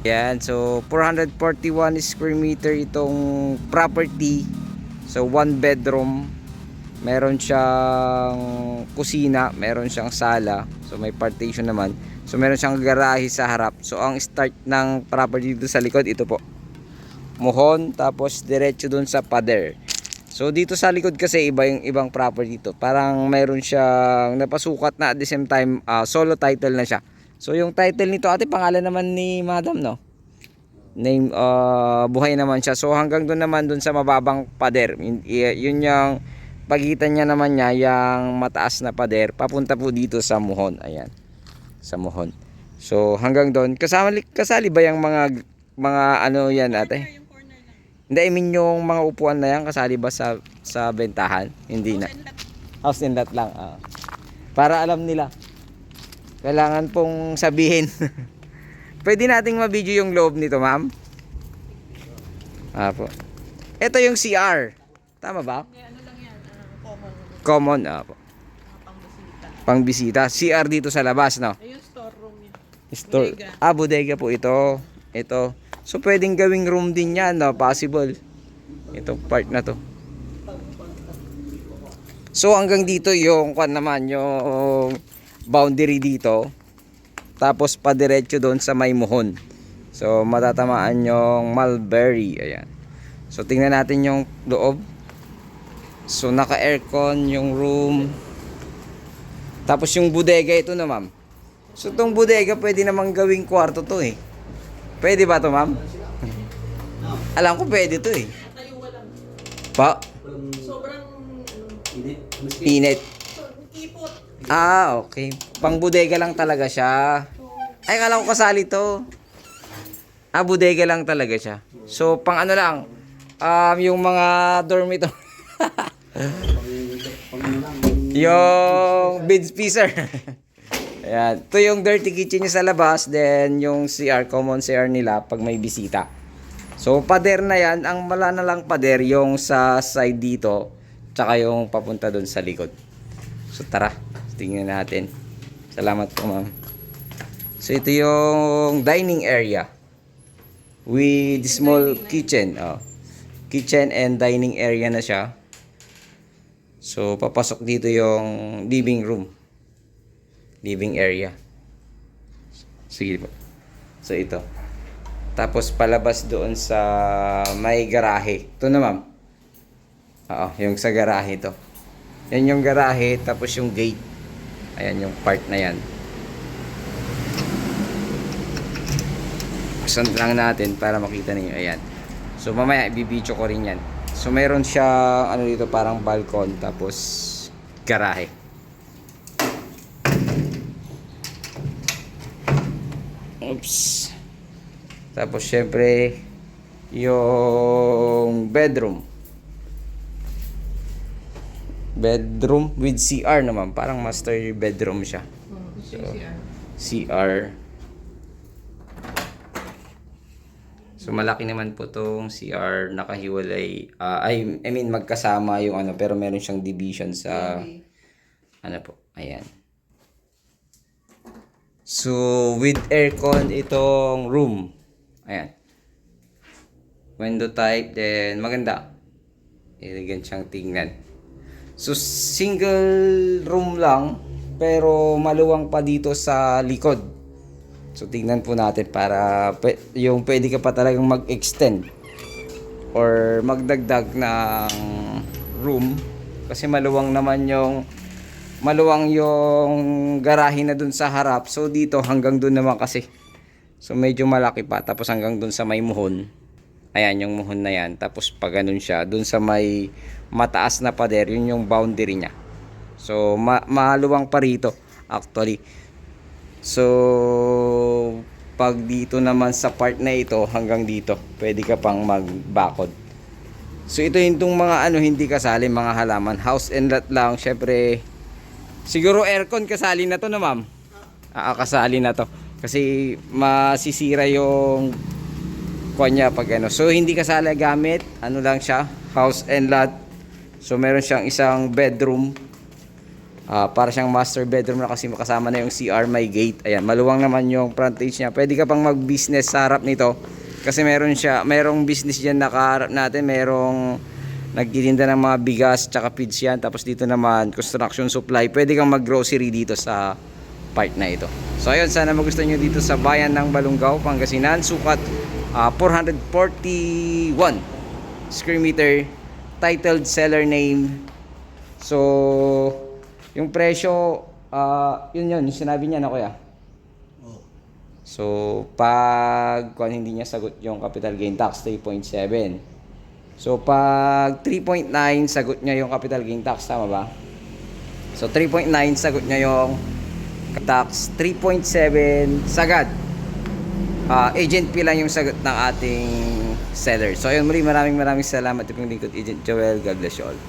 Yan, so 441 square meter itong property. So 1 bedroom. Meron siyang kusina, meron siyang sala. So may partition naman. So meron siyang garahe sa harap. So ang start ng property dito sa likod, ito po. Muhon, tapos diretso dun sa pader. So dito sa likod kasi iba yung ibang property to. Parang meron siyang napasukat na at the same time solo title na siya. So yung title nito, ate, pangalan naman ni Madam, no? Name, buhay naman siya. So hanggang doon naman, doon sa mababang pader. Yun yung pagitan niya naman niya, yung mataas na pader, papunta po dito sa Muhon. Ayan, sa Muhon. So hanggang doon, kasali ba yung mga ano yan, ate? Hindi, I mean yung mga upuan na yan, kasali ba sa bentahan? Hindi na. House and lot lang. Para alam nila. Kailangan pong sabihin. Pwede nating ma-video yung loob nito, ma'am? Apo. Ito yung CR. Tama ba? Ano lang yan, Common. Apo. Pangbisita. CR dito sa labas, no? yung storeroom niya. Store. Bodega po ito. Ito. So pwedeng gawing room din yan, no? Possible. Itong part na to. So hanggang dito yung kwan naman, yung boundary dito. Tapos padiretso doon sa may Muhon. So matatamaan yung Mulberry. Ayan. So tingnan natin yung loob. So naka-aircon yung room. Tapos yung bodega ito na, ma'am. So itong bodega pwede namang gawing kwarto to eh. Pwede ba to, ma'am? Alam ko pwede to eh. Tayuwa lang. Pa? Sobrang Init. ipot. Okay. Pang bodega lang talaga siya. Ay, akala ko kasali to. Bodega lang talaga siya. So, pang ano lang, yung mga dormitory. Yung bed spacer. Ayan. Ito yung dirty kitchen niya sa labas. Then, yung CR, common CR nila pag may bisita. So, pader na yan. Ang mala na lang pader, yung sa side dito. Tsaka yung papunta doon sa likod. So, tara. Tingnan natin. Salamat po, ma'am. So, ito yung dining area. With small kitchen. Kitchen and dining area na siya. So, papasok dito yung living room. Living area. Sige po. So, ito. Tapos, palabas doon sa may garahe. Ito na, ma'am. Yung sa garahe ito. Yan yung garahe, tapos yung gate. Ayan yung part na yan. Buksan lang natin para makita niyo. Ayan. So mamaya ibibidyo ko rin yan. So meron siya ano dito, parang balcon, tapos garahe. Oops. Tapos syempre yung bedroom. Bedroom with CR naman. Parang master bedroom siya. So, CR. So malaki naman po tong CR, nakahiwalay. I mean magkasama yung ano, pero meron siyang division sa ano po. Ayan. So with aircon itong room. Ayan. Window type, then maganda. Elegant siyang tingnan. So single room lang, pero maluwang pa dito sa likod. So tingnan po natin para yung pwede ka pa talagang mag-extend or magdagdag ng room, kasi maluwang yung garahe na dun sa harap. So dito hanggang dun naman kasi. So medyo malaki pa, tapos hanggang dun sa may Muhon. Ayan yung Muhon na yan. Tapos pag ganun siya, dun sa may mataas na pader, yun yung boundary niya. So maluwang pa rito actually. So pag dito naman sa part na ito hanggang dito, pwede ka pang magbakod. So ito yung mga ano hindi kasali, mga halaman, house and lot lang. Syempre siguro aircon kasali na to na, ma'am. Kasali na to kasi masisira yung kanya pag ano. So hindi kasali gamit, ano lang siya, house and lot. So meron siyang isang bedroom. Para siyang master bedroom na kasi kasama na yung CR, may gate. Ayan, maluwang naman yung frontage niya. Pwede ka pang mag-business sa harap nito. Kasi merong business diyan nakaharap natin. Merong nagtitinda ng mga bigas tsaka feeds yan. Tapos dito naman, construction supply. Pwede kang mag-grocery dito sa part na ito. So ayun, sana magustuhan nyo dito sa bayan ng Balungaw, Pangasinan. Sukat 441 square meter. Titled seller name. So yung presyo, yun yung sinabi niya na kuya. So pag kung hindi niya sagot yung capital gain tax, 3.7. So pag 3.9 sagot niya yung capital gain tax, tama ba? So 3.9 sagot niya yung tax, 3.7 sagad. Agent fee lang yung sagot ng ating seller. So ayun, maraming salamat. Ito yung lingkod, Agent Joel. God bless you all.